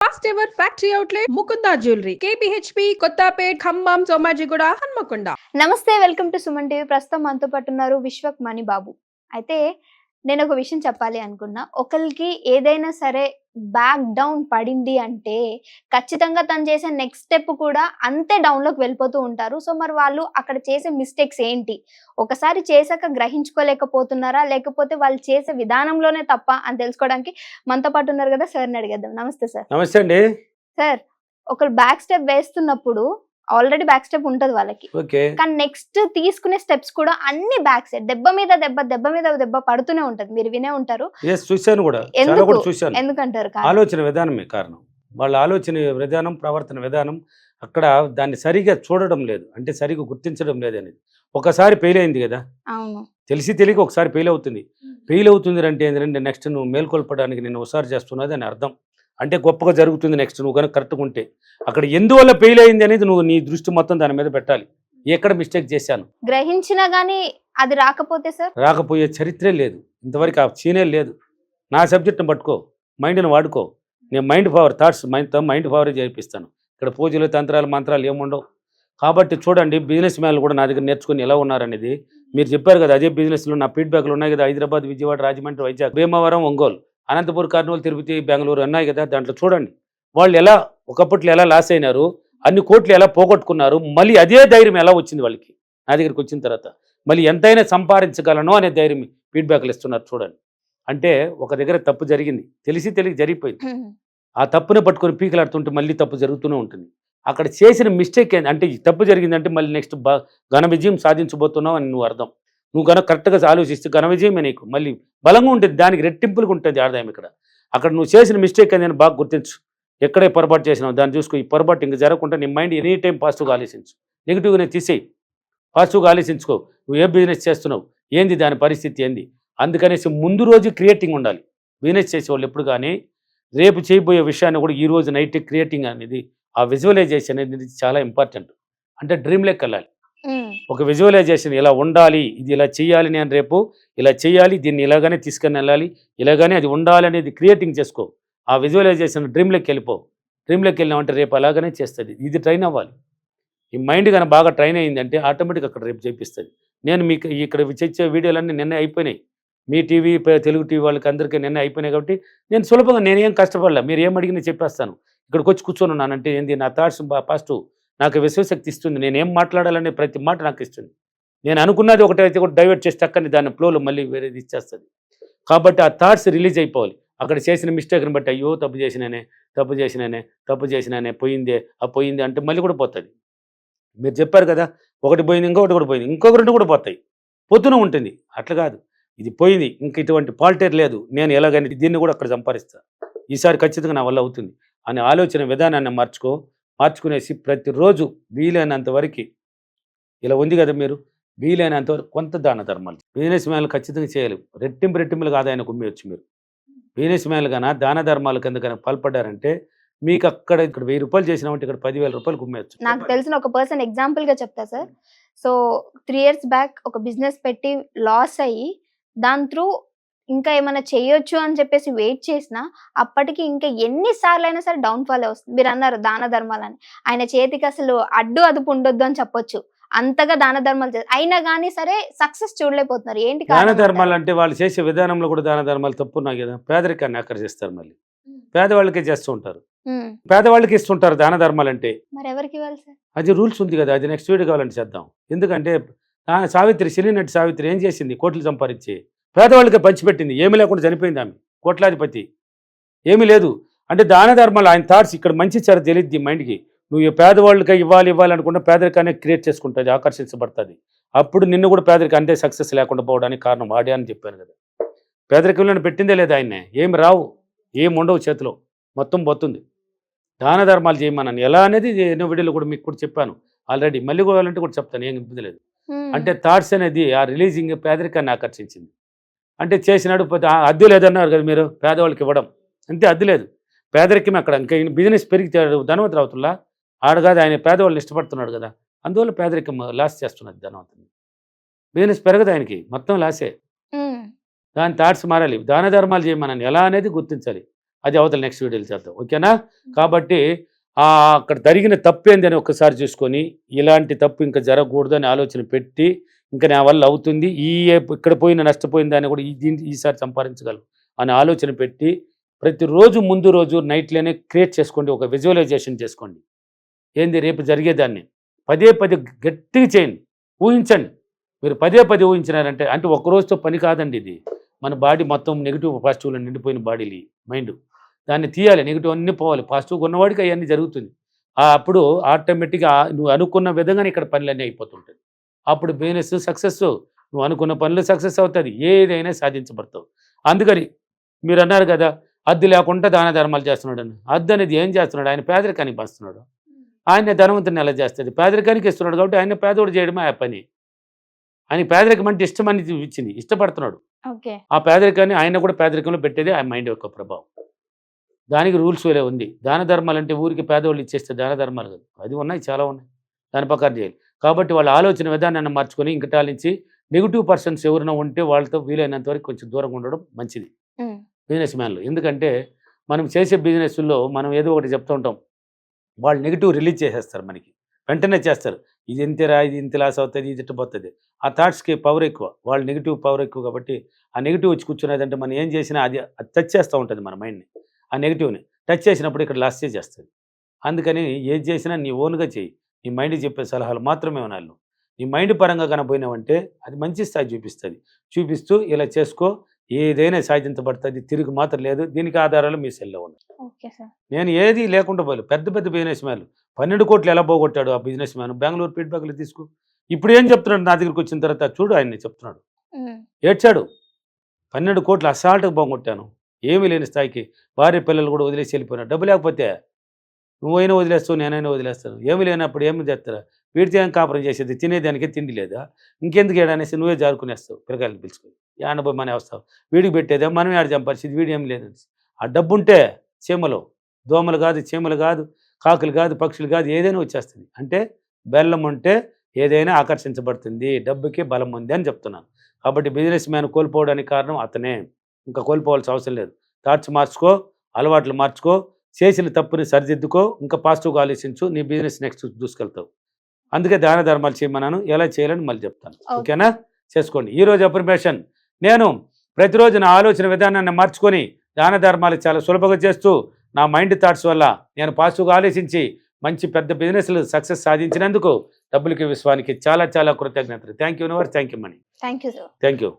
First ever factory outlet Mukunda jewellery KPHB Kothapet Khammam Somajiguda Hanamkonda. నమస్తే, welcome to Suman TV. ప్రస్తుతం మనతో పాటు ఉన్నారు విశ్వక్ మణి బాబు. అయితే నేను ఒక విషయం చెప్పాలి అనుకున్నా. ఒకరికి ఏదైనా సరే బ్యాక్ డౌన్ పడింది అంటే ఖచ్చితంగా తను చేసే నెక్స్ట్ స్టెప్ కూడా అంతే డౌన్లోకి వెళ్ళిపోతూ ఉంటారు. సో మరి వాళ్ళు అక్కడ చేసే మిస్టేక్స్ ఏంటి, ఒకసారి చేశాక గ్రహించుకోలేకపోతున్నారా, లేకపోతే వాళ్ళు చేసే విధానంలోనే తప్ప అని తెలుసుకోవడానికి మనతో పాటు ఉన్నారు కదా, సార్ని అడిగేద్దాం. నమస్తే సార్. నమస్తే అండి. సార్, ఒకరు బ్యాక్ స్టెప్ వేస్తున్నప్పుడు ఆల్రెడీ బ్యాక్ స్టెప్ ఉంటది వాళ్ళకి, ఓకే, కానీ నెక్స్ట్ తీసుకునే స్టెప్స్ కూడా అన్ని బ్యాక్ సైడ్ దెబ్బ మీద దెబ్బ, దెబ్బ మీద దెబ్బ పడుతూనే ఉంటది. మీరు వినే ఉంటారు. చూశాను కూడా, చాలా ఎందుకు కూడా చూశాను. ఎందుకంటారు? ఆలోచన విధానమే కారణం. వాళ్ళ ఆలోచన విధానం, ప్రవర్తన విధానం అక్కడ దాన్ని సరిగా చూడడం లేదు, అంటే సరిగా గుర్తించడం లేదు అనేది. ఒకసారి ఫెయిల్ అయింది కదా, అవును, తెలిసి తెలియక ఒకసారి ఫెయిల్ అవుతుంది. ఫెయిల్ అవుతుంది అంటే ఏంటంటే నెక్స్ట్ నువ్వు మేల్కొల్పడానికి నేను ఒకసారి చేస్తున్నది అని అర్థం. అంటే గొప్పగా జరుగుతుంది నెక్స్ట్ నువ్వు కనుక కరెక్ట్గా ఉంటే. అక్కడ ఎందువల్ల ఫెయిల్ అయింది అనేది నువ్వు నీ దృష్టి మొత్తం దాని మీద పెట్టాలి. ఎక్కడ మిస్టేక్ చేశాను గ్రహించినా గానీ అది రాకపోతే సార్, రాకపోయే చరిత్రే లేదు ఇంతవరకు, ఆ సీనే లేదు. నా సబ్జెక్ట్ని పట్టుకో, మైండ్ని వాడుకో. నేను మైండ్ పవర్, థాట్స్ మైండ్ పవరే చేయిస్తాను. ఇక్కడ పూజలు, తంత్రాలు, మంత్రాలు ఏముండవు. కాబట్టి చూడండి, బిజినెస్ మ్యాన్లు కూడా నా దగ్గర నేర్చుకుని ఎలా ఉన్నారనేది మీరు చెప్పారు కదా. అదే బిజినెస్లో నా ఫీడ్బ్యాక్లు ఉన్నాయి కదా. హైదరాబాద్, విజయవాడ, రాజమండ్రి, వైజాగ్, భీమవరం, ఒంగోలు, అనంతపురం, కర్నూలు, తిరుపతి, బెంగళూరు ఉన్నాయి కదా. దాంట్లో చూడండి వాళ్ళు ఎలా ఒకప్పట్లో ఎలా లాస్ అయినారు, అన్ని కోట్లు ఎలా పోగొట్టుకున్నారు, మళ్ళీ అదే ధైర్యం ఎలా వచ్చింది వాళ్ళకి నా దగ్గరికి వచ్చిన తర్వాత. మళ్ళీ ఎంతైనా సంపాదించగలను అనే ధైర్యం ఫీడ్బ్యాక్లు ఇస్తున్నారు. చూడండి, అంటే ఒక దగ్గర తప్పు జరిగింది, తెలిసి తెలియక జరిగిపోయింది. ఆ తప్పుని పట్టుకొని పీకలాడుతుంటే మళ్ళీ తప్పు జరుగుతూనే ఉంటుంది. అక్కడ చేసిన మిస్టేక్ ఏంటి అంటే, ఈ తప్పు జరిగిందంటే మళ్ళీ నెక్స్ట్ ఘన విజయం సాధించబోతున్నావు అని నువ్వు అర్థం. నువ్వు కనుక కరెక్ట్గా ఆలోచిస్తే ఘన విజయమే నీకు మళ్ళీ బలంగా ఉంటుంది, దానికి రెట్టింపులుగా ఉంటుంది ఆదాయం. ఇక్కడ అక్కడ నువ్వు చేసిన మిస్టేక్ అని బాగా గుర్తించు. ఎక్కడే పొరపాటు చేసినావు దాన్ని చూసుకో. ఈ పొరపాటు ఇంక జరగకుండా నీ మైండ్ ఎనీ టైం పాజిటివ్గా ఆలోచించు. నెగిటివ్గా నేను తీసేయి, పాజిటివ్గా ఆలోచించుకో. నువ్వు ఏ బిజినెస్ చేస్తున్నావు, ఏంది దాని పరిస్థితి ఏంది. అందుకనేసి ముందు రోజు క్రియేటింగ్ ఉండాలి. బిజినెస్ చేసేవాళ్ళు ఎప్పుడు కానీ రేపు చేయబోయే విషయాన్ని కూడా ఈ రోజు నైట్ క్రియేటింగ్ అనేది, ఆ విజువలైజేషన్ అనేది చాలా ఇంపార్టెంట్. అంటే డ్రీమ్లోకి వెళ్ళాలి. ఒక విజువలైజేషన్ ఇలా ఉండాలి, ఇది ఇలా చేయాలి, నేను రేపు ఇలా చేయాలి, దీన్ని ఇలాగానే తీసుకొని వెళ్ళాలి, ఇలాగానే అది ఉండాలి అనేది క్రియేటింగ్ చేసుకో. ఆ విజువలైజేషన్ డ్రీమ్లోకి వెళ్ళిపో. డ్రీమ్లోకి వెళ్ళామంటే రేపు అలాగనే చేస్తుంది. ఇది ట్రైన్ అవ్వాలి. ఈ మైండ్ కానీ బాగా ట్రైన్ అయిందంటే ఆటోమేటిక్గా అక్కడ రేపు చేపిస్తుంది. నేను మీకు ఇక్కడ చేసే వీడియోలన్నీ నిన్నే అయిపోయినాయి. మీ టీవీ, తెలుగు టీవీ వాళ్ళకి అందరికీ నిన్నే అయిపోయినాయి. కాబట్టి నేను సులభంగా నేనేం కష్టపడలే. మీరు ఏం అడిగినా చెప్పేస్తాను. ఇక్కడికి వచ్చి కూర్చొని ఉన్నానంటే ఏంది, నా థాట్స్ పాజిటివ్, నాకు విశ్వశక్తి ఇస్తుంది. నేనేం మాట్లాడాలనే ప్రతి మాట నాకు ఇస్తుంది. నేను అనుకున్నది ఒకటైతే కూడా డైవర్ట్ చేసి చక్కని దాని ఫ్లోలో మళ్ళీ వేరేది ఇచ్చేస్తుంది. కాబట్టి ఆ థాట్స్ రిలీజ్ అయిపోవాలి. అక్కడ చేసిన మిస్టేక్ని బట్టి అయ్యో తప్పు చేసినానే పోయిందే, ఆ పోయింది అంటే మళ్ళీ కూడా పోతుంది. మీరు చెప్పారు కదా, ఒకటి పోయింది, ఇంకొకటి కూడా పోయింది, ఇంకొక రెండు కూడా పోతాయి, పోతూనే ఉంటుంది. అట్లా కాదు, ఇది పోయింది, ఇంక ఇటువంటి పాల్టేర్ లేదు, నేను ఎలాగని దీన్ని కూడా అక్కడ సంపాదిస్తాను, ఈసారి ఖచ్చితంగా నా వల్ల అవుతుంది అనే ఆలోచన విధానాన్ని మార్చుకునేసి ప్రతిరోజు వీలైనంత వరకు ఇలా ఉంది కదా, మీరు వీలైనంత వరకు కొంత దాన ధర్మాలు బిజినెస్ మ్యాన్లు ఖచ్చితంగా చేయాలి. రెట్టింపులుగా ఆదాయాన్ని కుమ్మేయచ్చు. మీరు బిజినెస్ మ్యాన్లు కన్నా దాన ధర్మాలు కింద కన్నా పాల్పడ్డారంటే మీకు ఇక్కడ 1000 రూపాయలు చేసినామంటే ఇక్కడ 10,000 రూపాయలు కుమ్మేయచ్చు. నాకు తెలిసిన ఒక పర్సన్ ఎగ్జాంపుల్ గా చెప్తా సార్. సో 3 years బ్యాక్ ఒక బిజినెస్ పెట్టి లాస్ అయ్యి దాని త్రూ ఇంకా ఏమైనా చేయొచ్చు అని చెప్పేసి వెయిట్ చేసినా అప్పటికి ఇంకా ఎన్నిసార్లు అయినా సరే డౌన్ ఫాల్ వస్తుంది. మీరు అన్నారు దాన ధర్మాలని, ఆయన చేతికి అసలు అదుపు ఉండొద్దు అని చెప్పొచ్చు. అంతగా దాన ధర్మాలు చేస్తారు, అయినా కానీ సరే సక్సెస్ చూడలేకపోతున్నారు. ఏంటి దాన ధర్మాలు అంటే వాళ్ళు చేసే విధానంలో కూడా దాన ధర్మాలు తప్పు ఉన్నాయి కదా. పేదరికాన్ని ఆకర్షిస్తారు, మళ్ళీ పేదవాళ్ళకే చేస్తూ ఉంటారు, పేదవాళ్ళకి ఇస్తుంటారు దాన ధర్మాలు అంటే. మరి ఎవరికి ఇవ్వాలి సార్? అది రూల్స్ ఉంది కదా, అది నెక్స్ట్ వీడియో కావాలంటే చేద్దాం. ఎందుకంటే సావిత్రి, సిలినటి సావిత్రి ఏం చేసింది, కోట్లు సంపాదించి పేదవాళ్ళకి పంచిపెట్టింది. ఏమీ లేకుండా చనిపోయింది ఆమె, కోట్లాధిపతి, ఏమీ లేదు. అంటే దాన ధర్మాలు ఆయన థాట్స్ ఇక్కడ మంచి చెర తెలియద్ది మైండ్కి. నువ్వు పేదవాళ్ళకి ఇవ్వాలి అనుకున్న పేదరికాన్ని క్రియేట్ చేసుకుంటుంది, ఆకర్షించబడుతుంది. అప్పుడు నిన్ను కూడా పేదరికం అంటే సక్సెస్ లేకుండా పోవడానికి కారణం వాడే అని చెప్పాను కదా. పేదరికంలో పెట్టిందే లేదు ఆయన్నే, ఏమి రావు, ఏమి ఉండవు చేతిలో, మొత్తం పోతుంది. దాన ధర్మాలు చేయమన్నాను ఎలా అనేది ఎన్నో వీడియోలో కూడా మీకు కూడా చెప్పాను ఆల్రెడీ. మళ్ళీ కూడా కూడా చెప్తాను, ఏం ఇబ్బంది లేదు. అంటే థాట్స్ అనేది ఆ రిలీజింగ్ పేదరికాన్ని ఆకర్షించింది. అంటే చేసినాడు అద్దె లేదన్నారు కదా మీరు, పేదవాళ్ళకి ఇవ్వడం అంతే, అద్దె లేదు, పేదరికం అక్కడ. ఇంకా బిజినెస్ పెరిగితే ధనవంతులు అవుతున్నా ఆడు కాదు, ఆయన పేదవాళ్ళని ఇష్టపడుతున్నాడు కదా, అందువల్ల పేదరికం లాస్ చేస్తున్నది ధనవంతుని. బిజినెస్ పెరగదు ఆయనకి, మొత్తం లాసే. దాని థాట్స్ మారాలి. దాన ధర్మాలు చేయమన్నాను ఎలా అనేది గుర్తించాలి. అది అవతల నెక్స్ట్ వీడియోలు చేద్దాం, ఓకేనా? కాబట్టి అక్కడ జరిగిన తప్పు ఏందని ఒక్కసారి చూసుకొని ఇలాంటి తప్పు ఇంకా జరగకూడదు అని ఆలోచన పెట్టి ఇంకా నా వల్ల అవుతుంది, ఇక్కడ పోయిన నష్టపోయిన దాన్ని కూడా ఈసారి సంపాదించగలను అని ఆలోచన పెట్టి ప్రతిరోజు ముందు రోజు నైట్లోనే క్రియేట్ చేసుకోండి, ఒక విజువలైజేషన్ చేసుకోండి. ఏంది రేపు జరిగేదాన్ని పదే గట్టిగా చేయండి, ఊహించండి. మీరు పదే ఊహించినారంటే అంటే ఒక రోజుతో పని కాదండి ఇది. మన బాడీ మొత్తం నెగిటివ్ పాజిటివ్లో నిండిపోయిన బాడీలు మైండ్, దాన్ని తీయాలి, నెగిటివ్ అన్నీ పోవాలి, పాజిటివ్గా ఉన్నవాడికి అవన్నీ జరుగుతుంది. అప్పుడు ఆటోమేటిక్గా నువ్వు అనుకున్న విధంగానే ఇక్కడ పనులన్నీ అయిపోతుంటుంది. అప్పుడు బిజినెస్ సక్సెస్, నువ్వు అనుకున్న పనులు సక్సెస్ అవుతుంది, ఏదైనా సాధించబడతావు. అందుకని మీరు అన్నారు కదా అద్దె లేకుండా దాన ధర్మాలు చేస్తున్నాడు అని. అద్దె అనేది ఏం చేస్తున్నాడు? ఆయన పేదరికానికి వస్తున్నాడు. ఆయన ధనవంతుని ఎలా చేస్తుంది? పేదరికానికి ఇస్తున్నాడు కాబట్టి ఆయన పేదోడు చేయడమే ఆ పని. ఆయన పేదరికం అంటే ఇష్టమని ఇచ్చింది, ఇష్టపడుతున్నాడు. ఆ పేదరికాన్ని ఆయన కూడా పేదరికంలో పెట్టేది ఆ మైండ్ యొక్క ప్రభావం. దానికి రూల్స్ వేరే ఉంది. దాన ధర్మాలు అంటే ఊరికి పేదవాళ్ళు ఇచ్చేస్తే దాన ధర్మాలు కాదు, అది ఉన్నాయి, చాలా ఉన్నాయి, దాని ప్రకారం చేయాలి. కాబట్టి వాళ్ళ ఆలోచన విధానాన్ని మార్చుకొని ఇంకటాల నుంచి నెగిటివ్ పర్సన్స్ ఎవరైనా ఉంటే వాళ్ళతో వీలైనంత వరకు కొంచెం దూరంగా ఉండడం మంచిది బిజినెస్ మ్యాన్లు. ఎందుకంటే మనం చేసే బిజినెస్లో మనం ఏదో ఒకటి చెప్తూ ఉంటాం, వాళ్ళు నెగిటివ్ రిలీజ్ చేసేస్తారు, మనకి వెంటనే చేస్తారు, ఇది ఇంతరా, ఇది ఇంత లాస్ అవుతుంది, ఇది ఇట్టపోతుంది. ఆ థాట్స్కి పవర్ ఎక్కువ, వాళ్ళు నెగిటివ్ పవర్ ఎక్కువ. కాబట్టి ఆ నెగిటివ్ వచ్చి కూర్చున్నదంటే మనం ఏం చేసినా అది టచ్ చేస్తూ ఉంటుంది మన మైండ్ని. ఆ నెగిటివ్ని టచ్ చేసినప్పుడు ఇక్కడ లాస్ చేస్తుంది. అందుకని ఏది చేసినా నీ ఓన్గా చేయి, నీ మైండ్కి చెప్పే సలహాలు మాత్రమే వినాలి. నీ మైండ్ పరంగా కనపోయినావంటే అది మంచి స్థాయి చూపిస్తూ ఇలా చేసుకో, ఏదైనా సాధించబడుతుంది, తిరిగి మాత్రం లేదు. దీనికి ఆధారాలు మీ సెల్లో ఉన్నాయి. నేను ఏది లేకుండా పోలేదు. పెద్ద బిజినెస్ మ్యాన్లు 12 కోట్లు ఎలా పోగొట్టాడు ఆ బిజినెస్ మ్యాన్, బెంగళూరు ఫీడ్బ్యాక్లు తీసుకో. ఇప్పుడు ఏం చెప్తున్నాడు నా దగ్గరికి వచ్చిన తర్వాత? చూడు ఆయన్ని చెప్తున్నాడు, ఏడ్చాడు. 12 కోట్లు అసాల్ట్గా పోగొట్టాను, ఏమీ లేని స్థాయికి. భార్య పిల్లలు కూడా వదిలేసి వెళ్ళిపోయినాడు. డబ్బు లేకపోతే నువ్వైనా వదిలేస్తావు, నేనైనా వదిలేస్తాను. ఏమి లేనప్పుడు ఏమి చేస్తారా? వీడితో ఏం కాపురం చేసేది? తినేదానికి తిండి లేదా? ఇంకెందుకు ఏడనేసి నువ్వే జారుకునేస్తావు, పిల్లకాయలు పిలుచుకొని యానబోయి మన వస్తావు. వీడికి పెట్టేదే మనమే ఆడ చంపాల్సింది, వీడి ఏం లేదు. ఆ డబ్బు ఉంటే చీమలు, దోమలు కాదు, చీమలు కాదు, కాకులు కాదు, పక్షులు కాదు, ఏదైనా వచ్చేస్తుంది. అంటే బెల్లం ఉంటే ఏదైనా ఆకర్షించబడుతుంది, డబ్బుకి బలం ఉంది అని చెప్తున్నాను. కాబట్టి బిజినెస్ మ్యాన్ కోల్పోవడానికి కారణం అతనే, ఇంకా కోల్పోవాల్సిన అవసరం లేదు. థాట్స్ మార్చుకో, అలవాట్లు మార్చుకో, చేసిన తప్పుని సరిదిద్దుకో, ఇంకా పాజిటివ్గా ఆలోచించు, నీ బిజినెస్ నెక్స్ట్ దూసుకెళ్తావు. అందుకే దాన ధర్మాలు చేయమన్నాను, ఎలా చేయాలని మళ్ళీ చెప్తాను, ఓకేనా? చేసుకోండి. ఈరోజు అప్రిమేషన్, నేను ప్రతిరోజు నా ఆలోచన విధానాన్ని మార్చుకొని దాన ధర్మాలు చాలా సులభంగా చేస్తూ నా మైండ్ థాట్స్ వల్ల నేను పాజిటివ్గా ఆలోచించి మంచి పెద్ద బిజినెస్లు సక్సెస్ సాధించినందుకు డబ్బులకి విశ్వానికి చాలా కృతజ్ఞతలు. Thank you universe, thank you money, thank you.